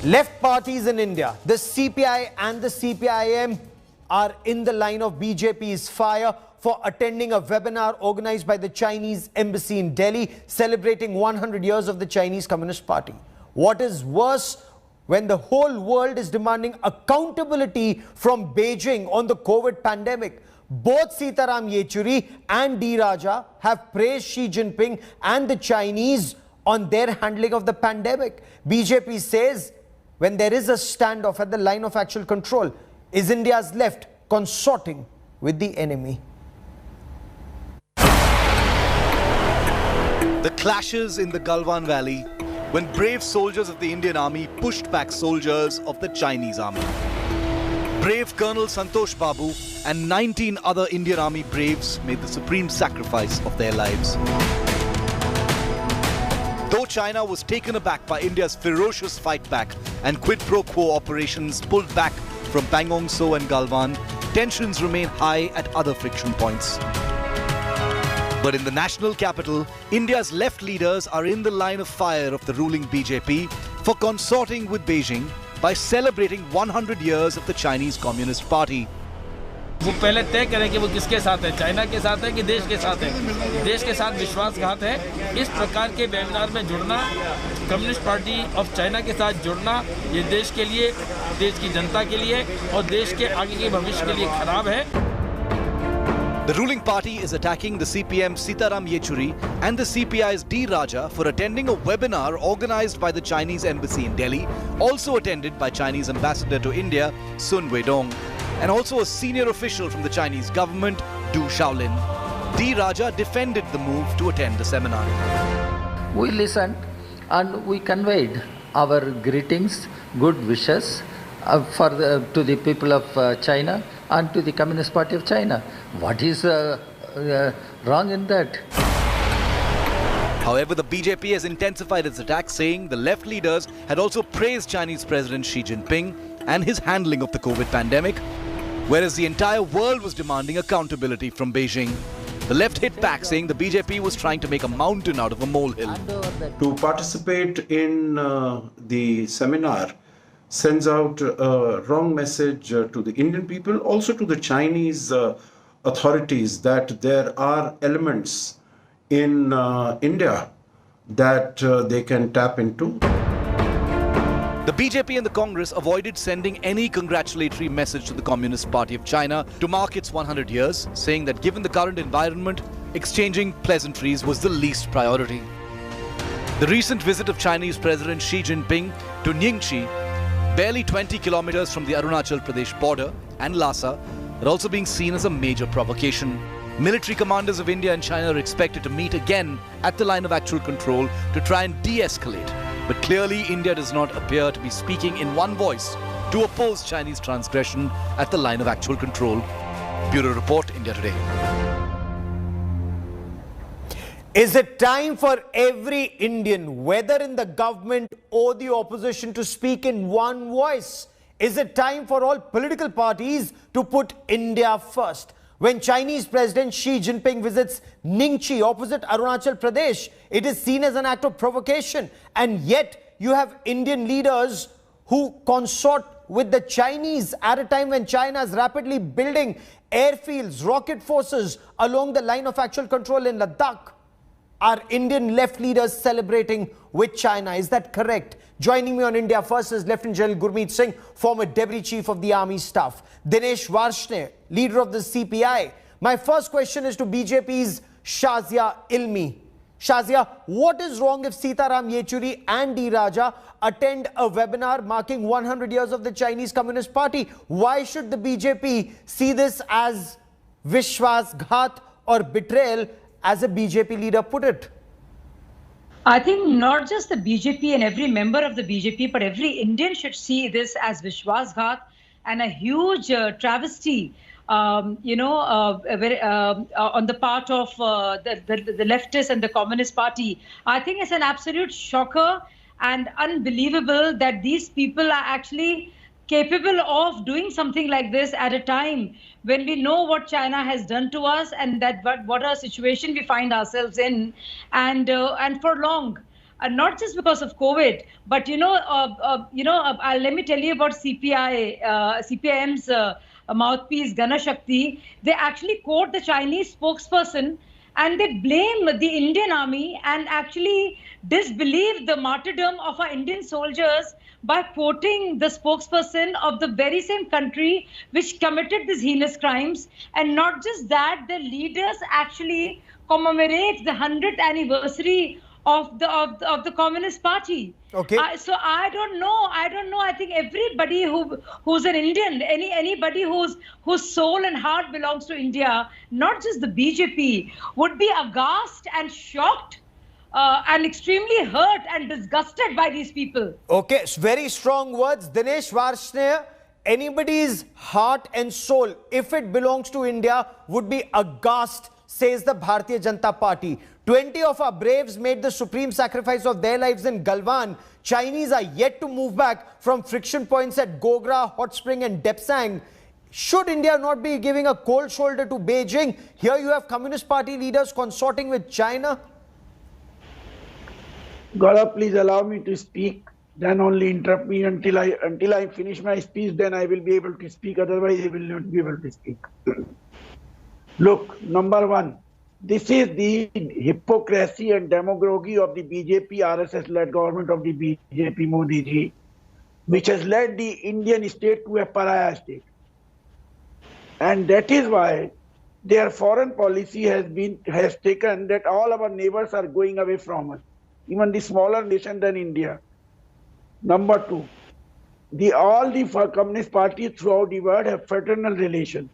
Left parties in India, the CPI and the CPIM, are in the line of BJP's fire for attending a webinar organized by the Chinese embassy in Delhi, celebrating 100 years of the Chinese Communist Party. What is worse, when the whole world is demanding accountability from Beijing on the COVID pandemic, both Sitaram Yechury and D. Raja have praised Xi Jinping and the Chinese on their handling of the pandemic. BJP says when there is a standoff at the line of actual control, is India's left consorting with the enemy? The clashes in the Galwan Valley when brave soldiers of the Indian Army pushed back soldiers of the Chinese Army. Brave Colonel Santosh Babu and 19 other Indian Army braves made the supreme sacrifice of their lives. Though China was taken aback by India's ferocious fight back and quid pro quo operations pulled back from Pangong Tso and Galwan, tensions remain high at other friction points. But in the national capital, India's left leaders are in the line of fire of the ruling BJP for consorting with Beijing by celebrating 100 years of the Chinese Communist Party. वो पहले तय करें कि वो किसके साथ है, China के साथ है कि देश के साथ है। देश के साथ विश्वासघात है। इस प्रकार के वेबिनार में जुड़ना, कम्युनिस्ट पार्टी ऑफ चाइना के साथ जुड़ना, ये देश के लिए, देश की जनता के लिए और देश के आगे के भविष्य के लिए खराब है। The ruling party is attacking the CPM's Sitaram Yechury and the CPI's D. Raja for attending a webinar organized by the Chinese embassy in Delhi, also attended by Chinese ambassador to India, Sun Weidong, and also a senior official from the Chinese government, Du Shaolin. D. Raja defended the move to attend the seminar. We listened and we conveyed our greetings, good wishes to the people of China and to the Communist Party of China. What is wrong in that? However, the BJP has intensified its attack, saying the left leaders had also praised Chinese President Xi Jinping and his handling of the COVID pandemic, whereas the entire world was demanding accountability from Beijing. The left hit back, saying the BJP was trying to make a mountain out of a molehill. To participate in the seminar sends out a wrong message to the Indian people, also to the Chinese authorities, that there are elements in India that they can tap into. The BJP and the Congress avoided sending any congratulatory message to the Communist Party of China to mark its 100 years, saying that given the current environment, exchanging pleasantries was the least priority. The recent visit of Chinese President Xi Jinping to Ningxi, barely 20 kilometers from the Arunachal Pradesh border, and Lhasa, are also being seen as a major provocation. Military commanders of India and China are expected to meet again at the line of actual control to try and de-escalate. But clearly, India does not appear to be speaking in one voice to oppose Chinese transgression at the line of actual control. Bureau Report, India Today. Is it time for every Indian, whether in the government or the opposition, to speak in one voice? Is it time for all political parties to put India first? When Chinese President Xi Jinping visits Ningxi opposite Arunachal Pradesh, it is seen as an act of provocation. And yet you have Indian leaders who consort with the Chinese at a time when China is rapidly building airfields, rocket forces along the line of actual control in Ladakh. Are Indian left leaders celebrating with China? Is that correct? Joining me on India First is Lieutenant General Gurmeet Singh, former Deputy Chief of the Army Staff. Dinesh Varshne, leader of the CPI. My first question is to BJP's Shazia Ilmi. Shazia, what is wrong if Sitaram Yechury and D. Raja attend a webinar marking 100 years of the Chinese Communist Party? Why should the BJP see this as Vishwasghat or betrayal, as a BJP leader put it? I think not just the BJP and every member of the BJP, but every Indian should see this as Vishwasghat and a huge travesty, on the part of the leftists and the Communist Party. I think it's an absolute shocker and unbelievable that these people are actually capable of doing something like this at a time when we know what China has done to us and that what a situation we find ourselves in, and for long. not just because of COVID, but let me tell you about CPIM's mouthpiece Ganashakti. They actually quote the Chinese spokesperson and they blame the Indian army and actually disbelieve the martyrdom of our Indian soldiers by quoting the spokesperson of the very same country which committed these heinous crimes. And not just that, the leaders actually commemorate the 100th anniversary of the Communist Party. Okay. So I don't know. I think everybody who's an Indian, anybody whose soul and heart belongs to India, not just the BJP, would be aghast and shocked and extremely hurt and disgusted by these people. Okay, very strong words. Dinesh Varshney, anybody's heart and soul, if it belongs to India, would be aghast, says the Bharatiya Janata Party. 20 of our braves made the supreme sacrifice of their lives in Galwan. Chinese are yet to move back from friction points at Gogra, Hot Spring and Depsang. Should India not be giving a cold shoulder to Beijing? Here you have Communist Party leaders consorting with China. Gaurav, please allow me to speak. Then only interrupt me until I finish my speech. Then I will be able to speak. Otherwise, I will not be able to speak. Look, number one, this is the hypocrisy and demagoguery of the BJP, RSS-led government of the BJP Modi ji, which has led the Indian state to a pariah state. And that is why their foreign policy has taken that all our neighbors are going away from us, even the smaller nation than India. Number two, all the communist parties throughout the world have fraternal relations.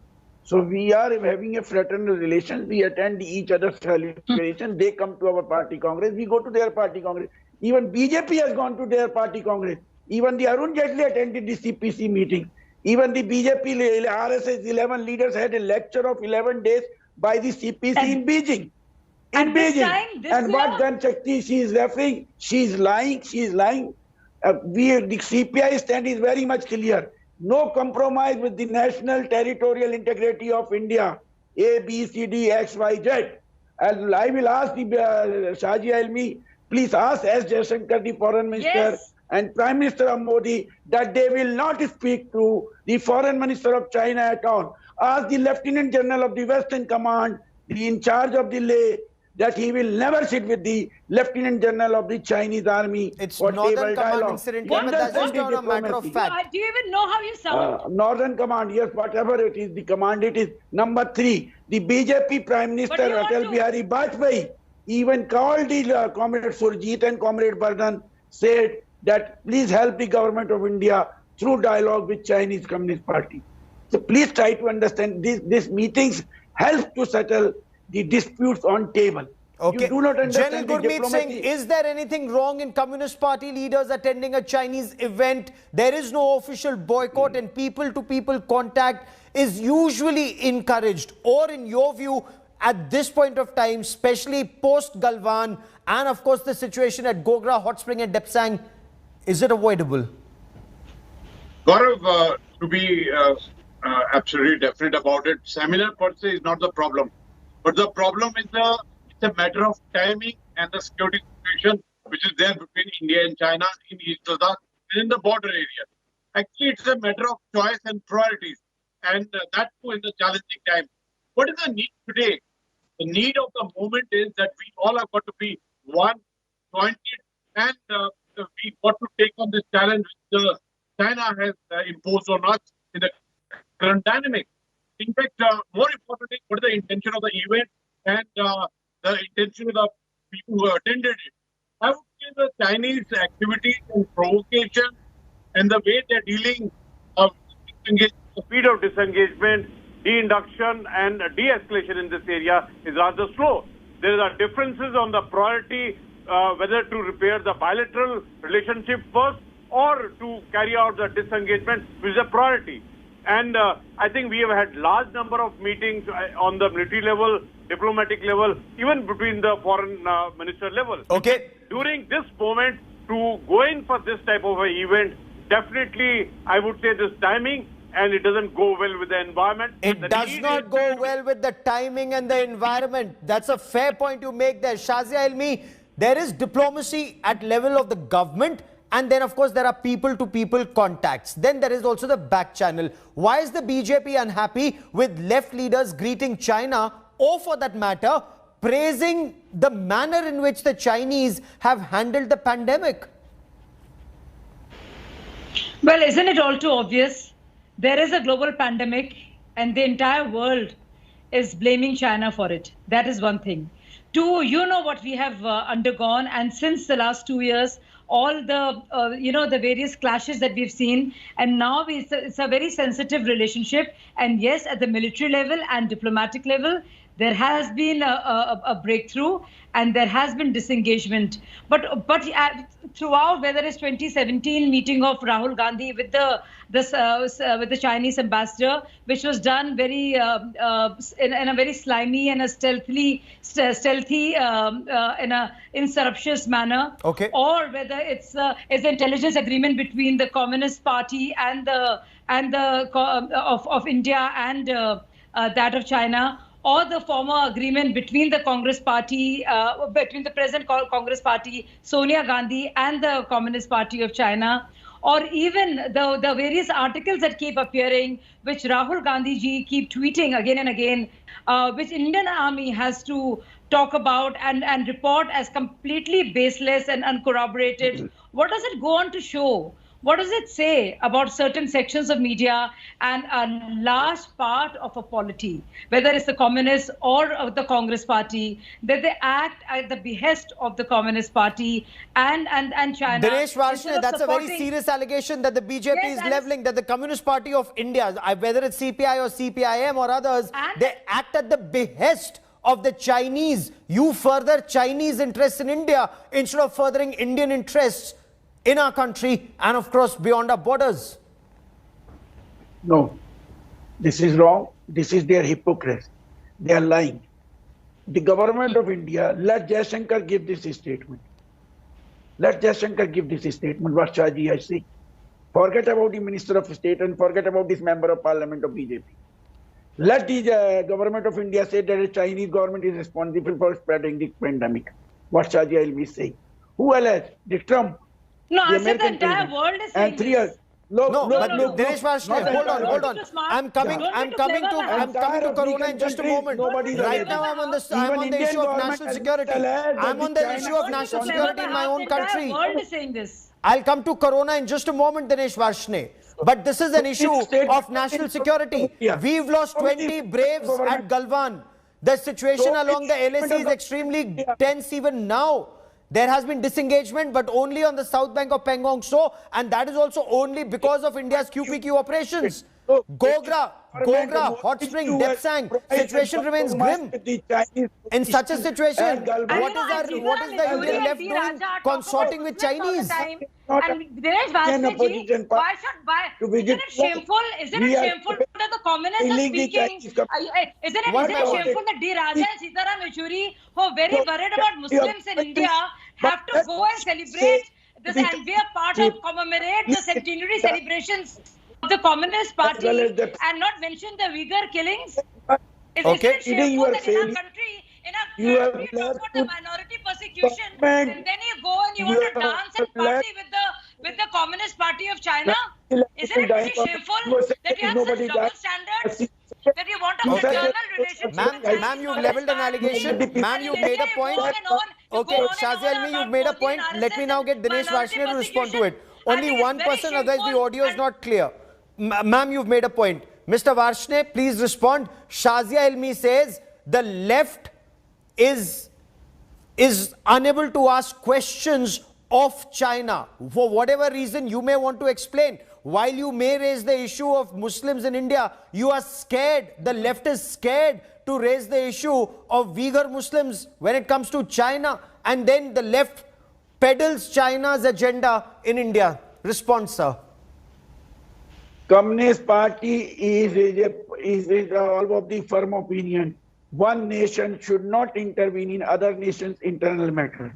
So we are having a fraternal relation. We attend each other's celebration. They come to our party congress. We go to their party congress. Even BJP has gone to their party congress. Even the Arun Jaitley attended the CPC meeting. Even the BJP RSS 11 leaders had a lecture of 11 days by the CPC in Beijing. In Beijing. And what Gan Shakti she is referring, she is lying. She is lying. The CPI stand is very much clear. No compromise with the national territorial integrity of India. A, B, C, D, X, Y, Z. And I will ask the Shaji Almi, please ask S. Jaishankar, the foreign minister, and Prime Minister of Modi, that they will not speak to the foreign minister of China at all. Ask the Lieutenant General of the Western Command, the in charge of the Leh, that he will never sit with the Lieutenant General of the Chinese Army. It's Northern Command incident, but that's just not a matter of fact. Do you even know how you sound? Northern Command, yes, whatever it is, the command it is. Number three, the BJP Prime Minister Atal Bihari Vajpayee even called the Comrade Surjit and Comrade Bardhan, said that please help the government of India through dialogue with Chinese Communist Party. So please try to understand these meetings help to settle the disputes on table. Okay. You do not understand General Gurmeet Singh, is there anything wrong in Communist Party leaders attending a Chinese event? There is no official boycott and people-to-people contact is usually encouraged. Or in your view, at this point of time, especially post-Galwan and of course the situation at Gogra, Hot Spring and Depsang, is it avoidable? Gaurav, to be absolutely definite about it, seminar per se is not the problem. But the problem is it's a matter of timing and the security situation which is there between India and China in East Ladakh and in the border area. Actually, it's a matter of choice and priorities, and that too in the challenging time. What is the need today? The need of the moment is that we all have got to be one, jointed, and we got to take on this challenge which China has imposed on us in the current dynamic. In fact, more importantly, what is the intention of the event and the intention of the people who attended it? I would say the Chinese activities and provocation and the way they're dealing with the speed of disengagement, de-induction and de-escalation in this area is rather slow. There are differences on the priority, whether to repair the bilateral relationship first or to carry out the disengagement, which is a priority. And I think we have had large number of meetings on the military level, diplomatic level, even between the foreign minister level. Okay. During this moment, to go in for this type of an event, definitely I would say this timing, and it doesn't go well with the environment. It does not go well with the timing and the environment. That's a fair point you make there. Shazia Ilmi, there is diplomacy at level of the government, and then of course there are people-to-people contacts. Then there is also the back channel. Why is the BJP unhappy with left leaders greeting China, or for that matter, praising the manner in which the Chinese have handled the pandemic? Well, isn't it all too obvious? There is a global pandemic and the entire world is blaming China for it. That is one thing. Two, you know what we have undergone, and since the last 2 years, all the, the various clashes that we've seen, and now it's a very sensitive relationship. And yes, at the military level and diplomatic level, there has been a breakthrough and there has been disengagement. But throughout, whether it's 2017 meeting of Rahul Gandhi with the Chinese ambassador, which was done very in a very slimy and a stealthy in a insurrectious manner, okay, or whether it's the intelligence agreement between the Communist Party and the of India and that of China, or the former agreement between the Congress Party, between the present Congress Party, Sonia Gandhi, and the Communist Party of China, or even the various articles that keep appearing, which Rahul Gandhi ji keep tweeting again and again, which Indian Army has to talk about and report as completely baseless and uncorroborated. What does it go on to show? What does it say about certain sections of media and a large part of a polity, whether it's the Communist or the Congress Party, that they act at the behest of the Communist Party and China? Dinesh Varshney, that's a very serious allegation that the BJP is leveling, that the Communist Party of India, whether it's CPI or CPIM or others, they act at the behest of the Chinese. You further Chinese interests in India instead of furthering Indian interests in our country and of course beyond our borders. No, this is wrong. This is their hypocrisy. They are lying. The government of India, let Jaishankar give this statement. Let Jaishankar give this statement, what Shahji has said. Forget about the Minister of State and forget about this Member of Parliament of BJP. Let the government of India say that the Chinese government is responsible for spreading the pandemic. What Shahji will be saying. Who else? The Trump. No, I said the entire world is saying this. But Dinesh Varshney, hold on. I'm coming to Corona in just a moment. Right now I'm on the issue of national security. I'm on the issue of national security in my own country. The world is saying this. I'll come to Corona in just a moment, Dinesh Varshney. But this is an issue of national security. We've lost 20 Braves at Galwan. The situation along the LAC is extremely tense even now. There has been disengagement, but only on the south bank of Pangong Tso, and that is also only because of India's QPQ operations. Gogra, Hot Spring, Depsang, situation remains grim. In such a situation, what is the Indian left doing consorting with Chinese? And Dinesh Varshney, isn't it shameful? Isn't it shameful that the communists are speaking? Isn't it shameful that D. Raja and Sitaram Yechury, who are very worried about Muslims in India, have to go and celebrate this and be a part of commemorate the centenary celebrations of the Communist Party and not mention the Uyghur killings? Isn't it shameful that in our country, you talk about the minority persecution, and then you go and you want to dance and party with the Communist Party of China? Isn't it pretty shameful that you have such double standards? That you want a fraternal relationship? Ma'am, you've leveled an allegation. Ma'am, you've made a point. Okay, Shazia Almi, you've made a point. Let me now get Dinesh Varshney to respond to it. Only one person, otherwise the audio is not clear. Ma'am, you've made a point. Mr. Varshney, please respond. Shazia Almi says the left is unable to ask questions of China for whatever reason you may want to explain. While you may raise the issue of Muslims in India, you are scared, the left is scared to raise the issue of Uyghur Muslims when it comes to China, and then the left peddles China's agenda in India. Response, sir. Communist Party is all of the firm opinion. One nation should not intervene in other nations' internal matters.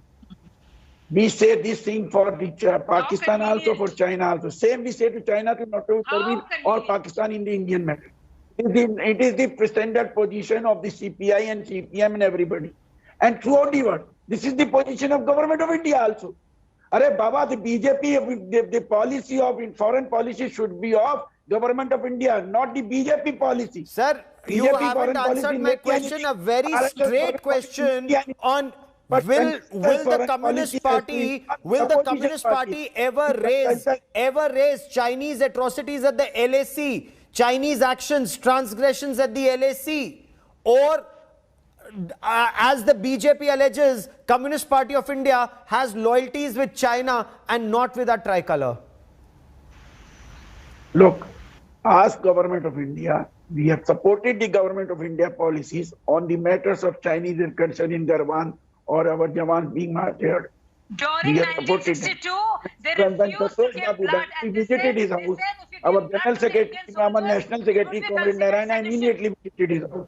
We say this thing for the Pakistan also, for China also. Same we say to China to not to intervene or Pakistan in the Indian matter. It is the standard position of the CPI and CPM and everybody. And throughout the world, This is the position of government of India also. Arey Baba, the BJP, the policy of foreign policy should be of government of India, not the BJP policy. Sir, you BJP haven't foreign answered policy my may be question, a very RSS straight foreign question policy on but will the foreign Communist policy Party ever raise Chinese atrocities at the LAC, Chinese actions, transgressions at the LAC, or as the BJP alleges, Communist Party of India has loyalties with China and not with our tricolor? Look, ask government of India. We have supported the government of India policies on the matters of Chinese incursion in Garwan or our Jawans being martyred. During 1962, they refused to give blood, we and they visited said, his house. if you Our give blood General to the Secretary, Indian our soldiers, National it Secretary, would be Comrade considered Narayana, sedition. immediately visited his house.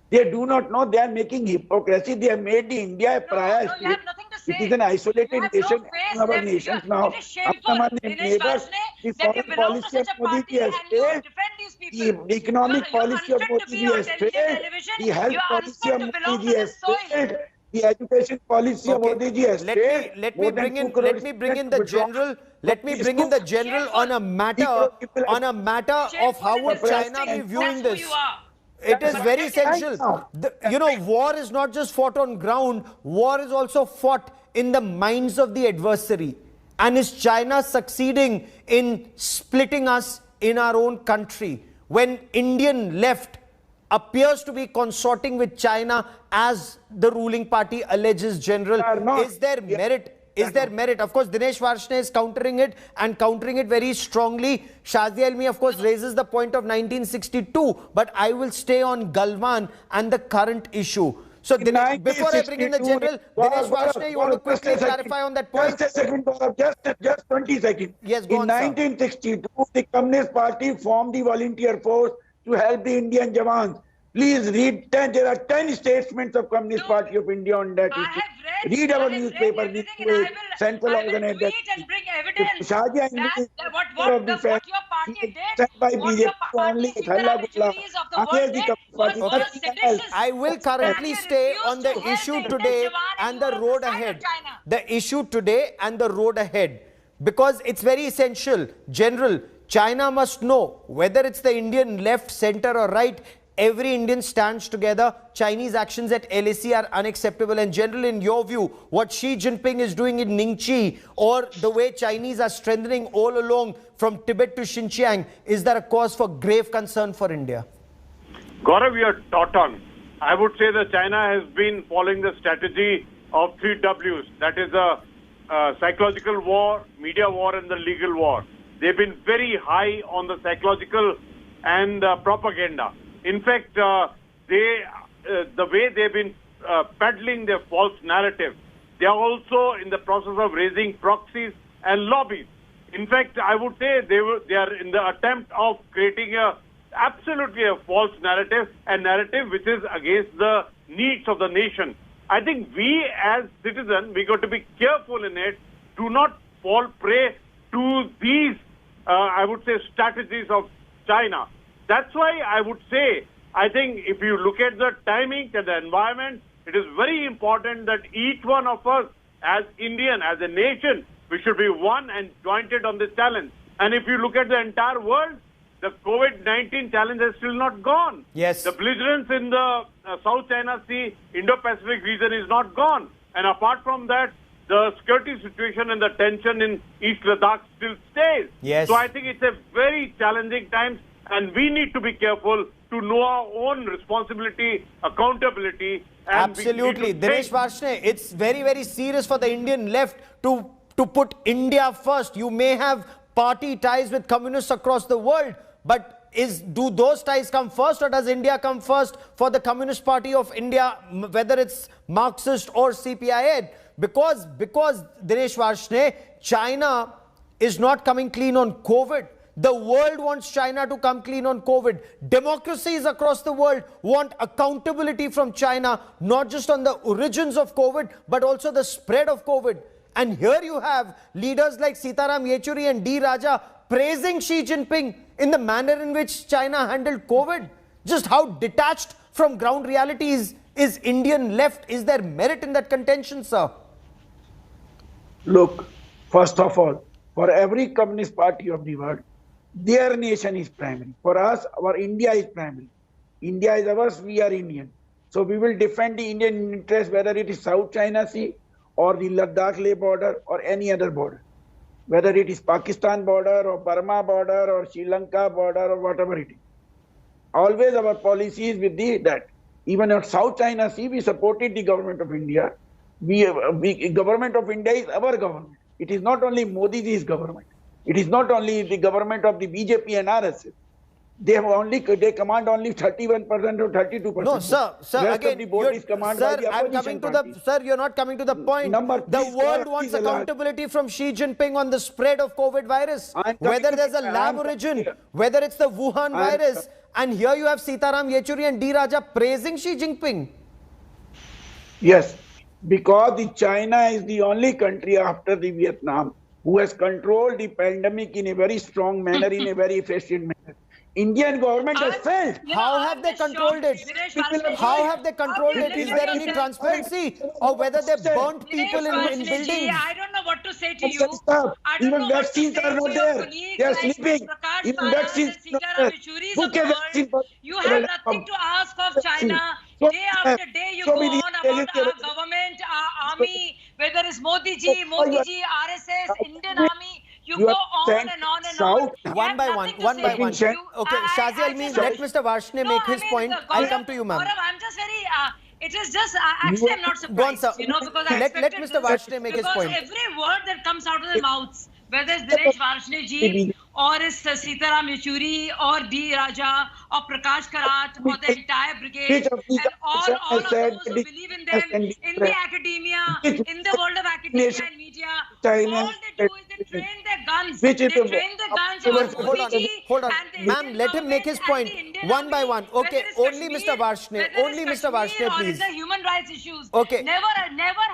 They do not know they are making hypocrisy. They have made the India a pariah No, you have nothing to say. It is an isolated You have no nation face among our left. nations It now. is shameful, Among our Dinesh neighbors, Varshney, the that you foreign belong to policy of such a Modi party has and you failed. defend these people. The economic You're policy of unfit to Modi be on has television, failed. The health You're policy of unfit to belong Modi to has this soil. failed. The education policy of Modi has failed. Let me bring in the general on a matter of how would China be viewing this. It is very essential. War is not just fought on ground. War is also fought in the minds of the adversary. And is China succeeding in splitting us in our own country? When Indian left appears to be consorting with China as the ruling party alleges, General, is there merit? Is there merit? Of course, Dinesh Varshney is countering it and countering it very strongly. Shazia Elmi, of course, raises the point of 1962. But I will stay on Galwan and the current issue. So, before I bring in the General, Dinesh Varshney, you want to quickly clarify on that point? Just a second, just 20 seconds. Yes, go on, In 1962, the Communist Party formed the volunteer force to help the Indian Jawans. Please read 10. There are 10 statements of Communist Party of India on that issue. Read our newspaper, the central organized. I will tweet and bring evidence Shahjahan that what your party did, by what BJP your only party, Sitaram Yechury's of the world did was seditious. I will currently stay on the issue today and the road ahead. The issue today and the road ahead. Because it's very essential. General, China must know whether it's the Indian left, center or right, every Indian stands together. Chinese actions at LAC are unacceptable. And General, in your view, what Xi Jinping is doing in Ningxi or the way Chinese are strengthening all along from Tibet to Xinjiang, is there a cause for grave concern for India? Gaurav, you are taught on. I would say that China has been following the strategy of 3 Ws. That is a psychological war, media war and the legal war. They've been very high on the psychological and propaganda. In fact, the way they've been peddling their false narrative, they are also in the process of raising proxies and lobbies. In fact, I would say they are in the attempt of creating absolutely a false narrative, a narrative which is against the needs of the nation. I think we as citizens, we got to be careful in it. Do not fall prey to these, I would say, strategies of China. That's why I would say, I think if you look at the timing and the environment, it is very important that each one of us as Indian, as a nation, we should be one and jointed on this challenge. And if you look at the entire world, the COVID-19 challenge has still not gone. Yes. The belligerence in the South China Sea, Indo-Pacific region is not gone. And apart from that, the security situation and the tension in East Ladakh still stays. Yes. So I think it's a very challenging time. And we need to be careful to know our own responsibility, accountability. And absolutely. Dinesh Varshney, it's very, very serious for the Indian left to put India first. You may have party ties with communists across the world, but do those ties come first or does India come first for the Communist Party of India, whether it's Marxist or CPI? Because Dinesh Varshney, China is not coming clean on COVID. The world wants China to come clean on COVID. Democracies across the world want accountability from China, not just on the origins of COVID, but also the spread of COVID. And here you have leaders like Sitaram Yechury and D. Raja praising Xi Jinping in the manner in which China handled COVID. Just how detached from ground realities is Indian left? Is there merit in that contention, sir? Look, first of all, for every communist party of the world, their nation is primary. For us, our India is primary. India is ours, we are Indian. So we will defend the Indian interest, whether it is South China Sea or the Ladakh-Leh border or any other border. Whether it is Pakistan border or Burma border or Sri Lanka border or whatever it is. Always our policy is with that. Even at South China Sea, we supported the government of India. Government of India is our government. It is not only Modi's government. It is not only the government of the BJP and RSS. They command only 31% or 32%. No, sir. Rest Again, of the board is commanded by the opposition party. Sir, you're not coming to the point. The world wants accountability from Xi Jinping on the spread of COVID virus. Whether there's a lab origin, whether it's the Wuhan virus. And here you have Sitaram Yechury and D. Raja praising Xi Jinping. Yes, because China is the only country after the Vietnam who has controlled the pandemic in a very strong manner, in a very efficient manner. Indian government has failed. How have they controlled it? How have they controlled it? Is there any transparency? Or whether they burnt people in buildings? I don't know what to say to you. Even vaccines are not there. They are sleeping. Even vaccines are not there. Who can vaccine? You have nothing to ask of China. Day after day you go on about our government, our army, whether it's Modi ji, RSS, Indian army. You go on and on and on. One by one. Okay, Shazi Almi, let Mr. Varshney make his point. I'll come to you, ma'am. I'm just very... it is just... actually, I'm not surprised. Go on, sir. Because let Mr. Varshney make his point. Because every word that comes out of their mouths, whether it's Dinesh Varshney ji, or it's Sitaram Yechury, or D. Raja, or Prakash Karat, or the entire brigade, and all of those who believe in them, in the academia, in the world of academia and media, all they do is they train their guns. They train the guns on Hold on. Ma'am, let him make his point. One by one. Okay, only Mr. Varshney. Only Mr. Varshney, please. Or the human rights issues. Okay. Never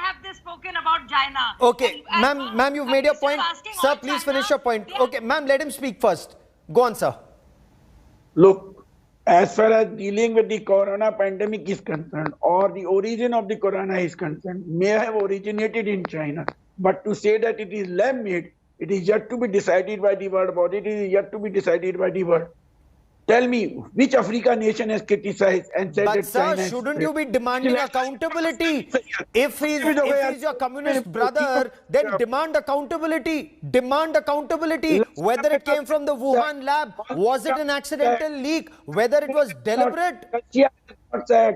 have they spoken about China. Okay, ma'am, you've made your point. Sir, please finish your point. Okay, ma'am, let him speak first. Go on, sir. Look, as far as dealing with the corona pandemic is concerned, or the origin of the corona is concerned, may have originated in China. But to say that it is lab-made, it is yet to be decided by the world body. It is yet to be decided by the world. Tell me, which African nation has criticized and said that China... But sir, shouldn't you be demanding accountability? If he's your communist brother, then demand accountability. Demand accountability. Whether it came from the Wuhan lab, was it an accidental leak? Whether it was deliberate?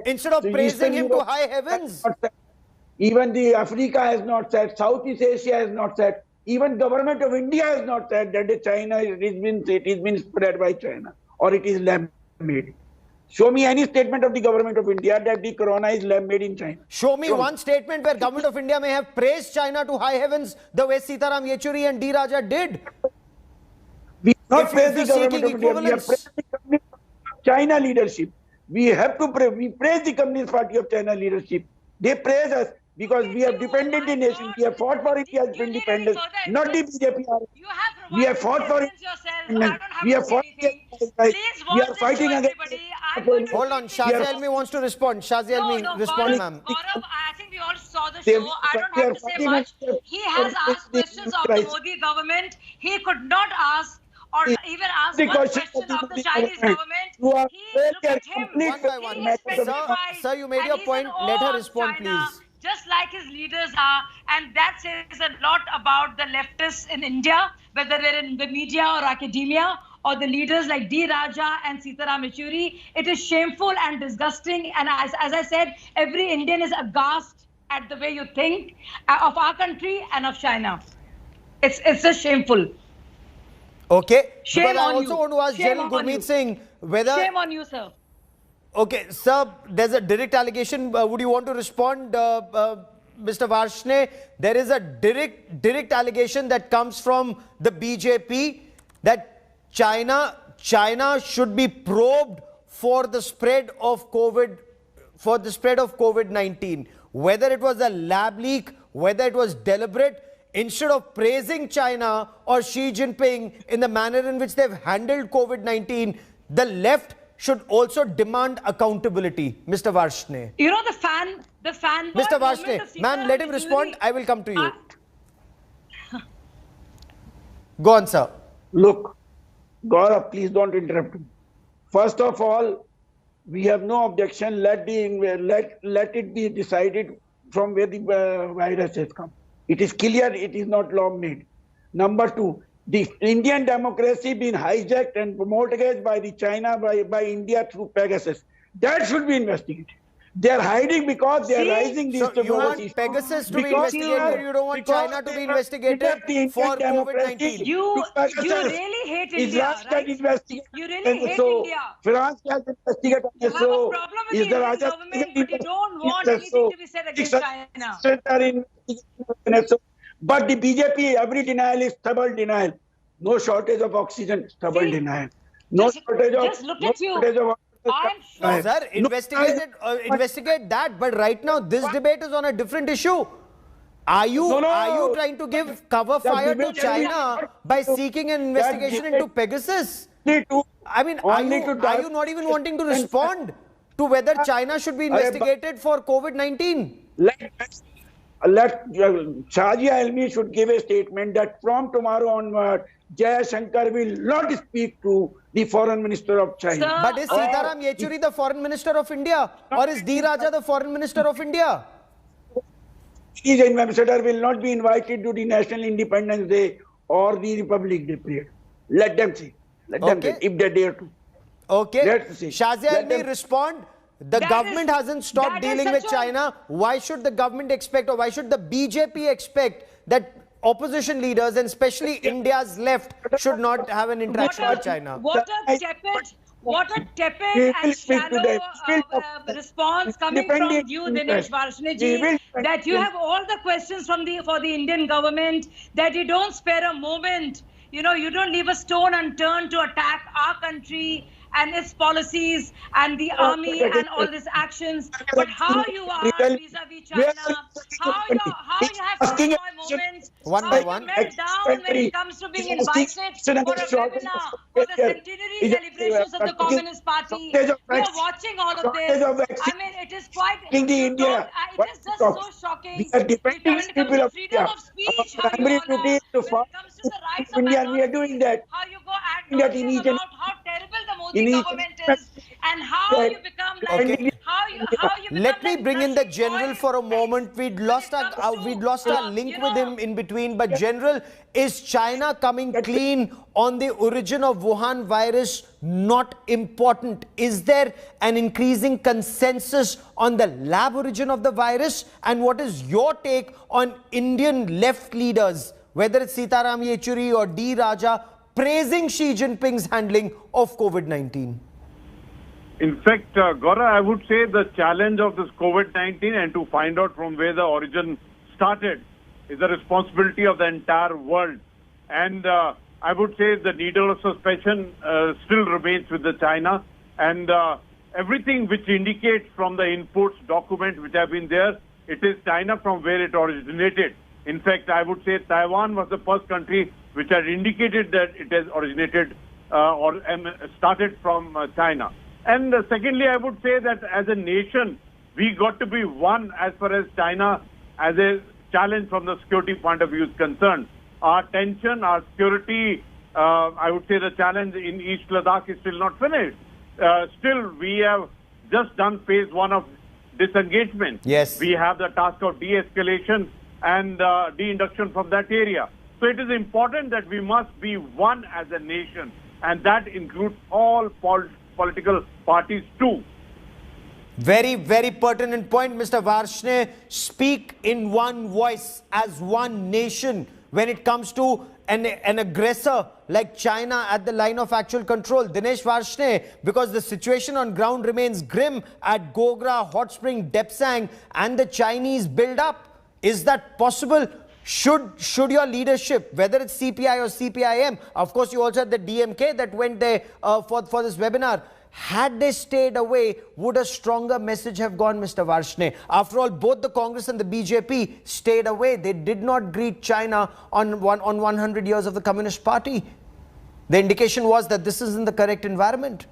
Instead of praising him to high heavens. Even the Africa has not said, Southeast Asia has not said, even government of India has not said that China it has been spread by China or it is lab-made. Show me any statement of the government of India that the corona is lab-made in China. Show me one statement where government of India may have praised China to high heavens the way Sitaram Yechury and D. Raja did. We not praise the government of India. We are praising the China leadership. We have to we praise the Communist Party of China leadership. They praise us because we have defended the nation. We have fought for India's independence, not the BJP. We have fought for it. We have fought. We are fighting against. Hold on, Shazi Almi wants to respond. Shazi Almi, respond, ma'am. Gaurav, I think we all saw the show. I don't have to say much. He has asked questions of the Modi government. He could not ask or even ask one question of the Chinese government. He looked at him. One by one. Sir, you made your point. Let her respond, please. Just like his leaders are, and that says a lot about the leftists in India, whether they're in the media or academia, or the leaders like D. Raja and Sitaram Yechury. It is shameful and disgusting, and as I said, every Indian is aghast at the way you think of our country and of China. It's just shameful. Okay. Shame but I on also you. want to ask General Gurmeet Singh whether... Shame on you, sir. Okay, sir, there's a direct allegation. Would you want to respond, Mr. Varshney? There is a direct allegation that comes from the BJP that China should be probed for the spread of COVID-19. Whether it was a lab leak, whether it was deliberate, instead of praising China or Xi Jinping in the manner in which they've handled COVID-19, the left should also demand accountability, Mr. Varshney. You know, the fanboy Mr. moment Varshney, of man, Sitaram let him Yechury- respond. I will come to you. Go on, sir. Look, Gaurav, please don't interrupt me. First of all, we have no objection. Let it be decided from where the virus has come. It is clear it is not law-made. Number two, the Indian democracy being hijacked and promoted by the China, by India through Pegasus. That should be investigated. They are hiding because they are rising these So you want Pegasus to be investigated, you don't want China to be investigated for COVID-19? You really hate India, right? You really hate India. France has investigated. You have a problem with the Indian government, but you don't want anything to be said against China. But the BJP, every denial is stubborn denial. No shortage of oxygen, stubborn denial. No shortage of. Just look at you. I'm sure. Sir, investigate that. But right now, this debate is on a different issue. Are you trying to give cover fire to China by seeking an investigation into Pegasus? I mean, are you not even wanting to respond to whether China should be investigated for COVID-19? Let Shahji Almi should give a statement that from tomorrow onward, Jaya Shankar will not speak to the foreign minister of China. Sir, But is Sitaram Yechury the foreign minister of India? Or is D. Raja the foreign minister of India? His ambassador will not be invited to the National Independence Day or the Republic Day parade. Let them see. Let them see if they dare to. Okay. Let's see. Shahzi Almi, respond. The government hasn't stopped dealing with China. Why should the government expect, or why should the BJP expect that opposition leaders, and especially India's left, should not have an interaction with China? What a tepid and shallow response coming from you, Dinesh Varshney ji, that you have all the questions for the Indian government, that you don't spare a moment. You know, you don't leave a stone unturned to attack our country and its policies and the army and all these actions. But how you are vis-a-vis China, how you have fanboy moments, how you melt down when it comes to being invited for a webinar for the centenary celebrations of the Communist Party. We are watching all of this. I mean, it is quite, it is just so shocking. When it comes to freedom of speech, how you honor, when it comes to the rights of minorities, how you go at notions about how terrible the Modi government is, and how you become like, how you become Let me like bring in the Russian general boys. for a moment. We'd lost our link with him in between. But General, is China coming clean on the origin of Wuhan virus not important? Is there an increasing consensus on the lab origin of the virus? And what is your take on Indian left leaders, whether it's Sitaram Yechury or D. Raja, praising Xi Jinping's handling of COVID-19? In fact, Gaurav, I would say the challenge of this COVID-19 and to find out from where the origin started is the responsibility of the entire world. And I would say the needle of suspicion still remains with the China. And everything which indicates from the inputs, documents which have been there, it is China from where it originated. In fact, I would say Taiwan was the first country which had indicated that it has originated or started from China. And secondly, I would say that as a nation, we got to be one as far as China as a challenge from the security point of view is concerned. Our tension, our security, I would say the challenge in East Ladakh is still not finished. Still, we have just done phase 1 of disengagement. Yes. We have the task of de-escalation and de-induction from that area. So it is important that we must be one as a nation, and that includes all political parties too. Very, very pertinent point, Mr. Varshney. Speak in one voice as one nation when it comes to an aggressor like China at the line of actual control. Dinesh Varshney, because the situation on ground remains grim at Gogra, Hot Spring, Depsang, and the Chinese build up. Is that possible? Should your leadership, whether it's CPI or CPIM, of course you also had the DMK that went there for this webinar, had they stayed away, would a stronger message have gone, Mr. Varshney? After all, both the Congress and the BJP stayed away. They did not greet China on 100 years of the Communist Party. The indication was that this isn't the correct environment.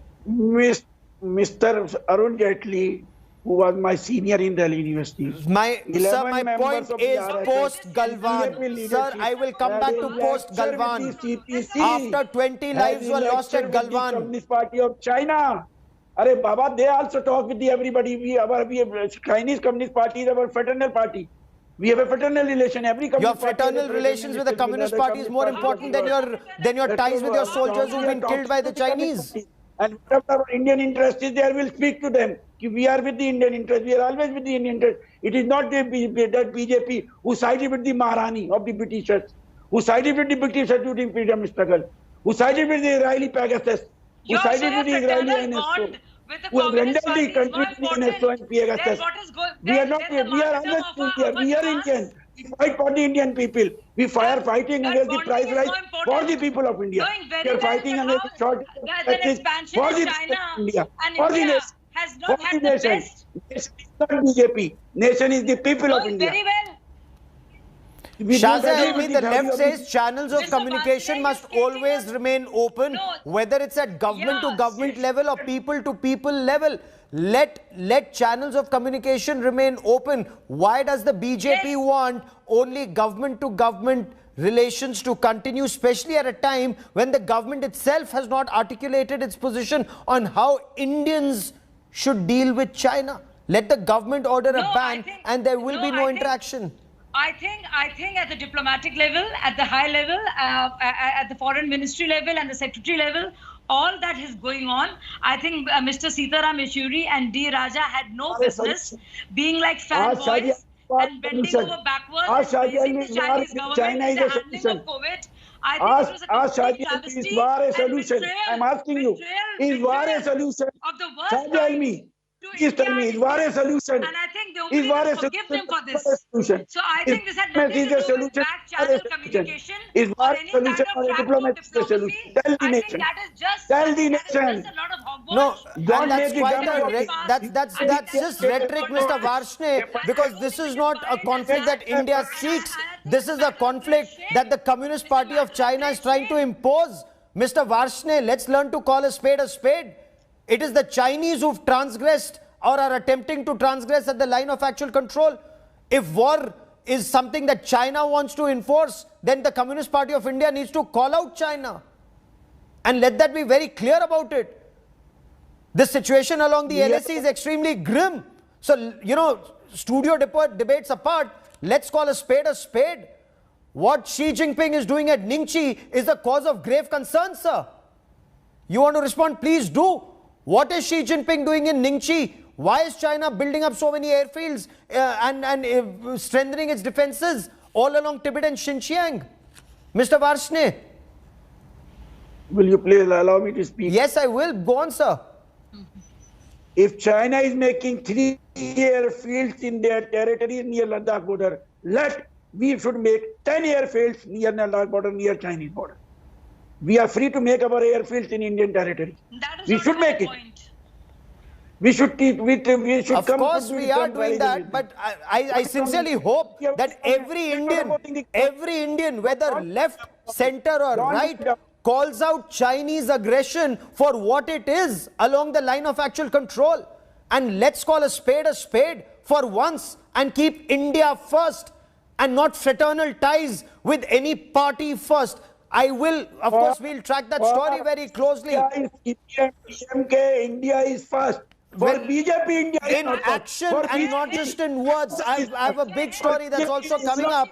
Mr. Arun Jaitley, who was my senior in Delhi University. Sir, my 11 point members of the is RSS, post-Galwan. BJP Sir, I will come had back a to lecture post-Galwan. with the CPC, After 20 lives had a were lost lecture at with the Galwan. Communist Party of China. Arey Baba, they also talk with everybody. We Chinese Communist Party is our fraternal party. We have a fraternal relation. Every Your Communist party fraternal has a relations with the relation Communist other Party is more Communist important parties. than your ties with your That's soldiers who've we are been killed by the talking to Chinese. Communist parties. And whatever our Indian interest is there, we'll speak to them. We are with the Indian interest. We are always with the Indian interest. It is not that BJP who sided with the Maharani of the Britishers, who sided with the Britishers during freedom struggle, who sided with the Israeli Pegasus, who You're sided saying with the a Israeli fraternal NSO, bond with the who have Communist rendered the Party is country more to the important NSO and Pegasus. than what is going. We are not. We are always Indian. We are Indian. We fight for the Indian people. We are fighting that against the bonding price is rise more for important. the people of India. Knowing very We are well fighting that against the shortage of that an taxes expansion for in the China people of India. and For the India nation. has For not the had the nation. best. Nation is not BJP. Nation is the people of Knowing India. very well. We don't Shahzad agree Almi, with the value left of says channels of Mr. communication Bharat, must you're always stating remain open, No. whether it's at government to Yes. government level or people to people level. Let channels of communication remain open. Why does the BJP Yes. want only government to government relations to continue, especially at a time when the government itself has not articulated its position on how Indians should deal with China? Let the government order a No, ban and there will be no interaction. I think at the diplomatic level, at the high level, at the foreign ministry level and the secretary level, all that is going on. I think Mr. Sitaram Yechury and D. Raja had no business being like fanboys and bending over backwards and praising the Chinese government China in is the a handling solution. of COVID. I think it was a complete travesty Is war a and solution? I'm asking you. Is war a solution? of the worst Shahzad Almi, kind to please tell me, India is war a solution? and I think the Is only war way a to forgive them for solution? this. So I think this had nothing to Is a do with solution? back channel communication Is or war a any kind solution of or a crackdown diplomatic diplomacy. solution? Tell the I think nation. that is just Tell the that is nation. just a lot of hogwash. No, Don't and that's make it quite demagogic. that's just rhetoric, Mr. Varshney, because this is not a conflict that India seeks. This is a conflict that the Communist Party of China is trying to impose. Mr. Varshney, let's learn to call a spade a spade. It is the Chinese who've transgressed or are attempting to transgress at the line of actual control. If war is something that China wants to enforce, then the Communist Party of India needs to call out China and let that be very clear about it. The situation along the LSE is extremely grim. So, you know, studio debates apart, let's call a spade a spade. What Xi Jinping is doing at Ningxi is a cause of grave concern, sir. You want to respond? Please do. What is Xi Jinping doing in Ningxi? Why is China building up so many airfields and strengthening its defenses all along Tibet and Xinjiang? Mr. Varshney. Will you please allow me to speak? Yes, I will. Go on, sir. If China is making 3 airfields in their territory near Ladakh border, we should make 10 airfields near Ladakh border, near Chinese border. We are free to make our airfields in Indian territory. That is We not should my make it. point. We should Of course we are doing that, but I sincerely hope that every Indian, whether left, center or right, calls out Chinese aggression for what it is along the line of actual control. And let's call a spade for once and keep India first and not fraternal ties with any party first. I will, of course, we'll track that story very closely. India is first. For BJP, India is In not first. action For and not just in words. I have a big story that's also coming up.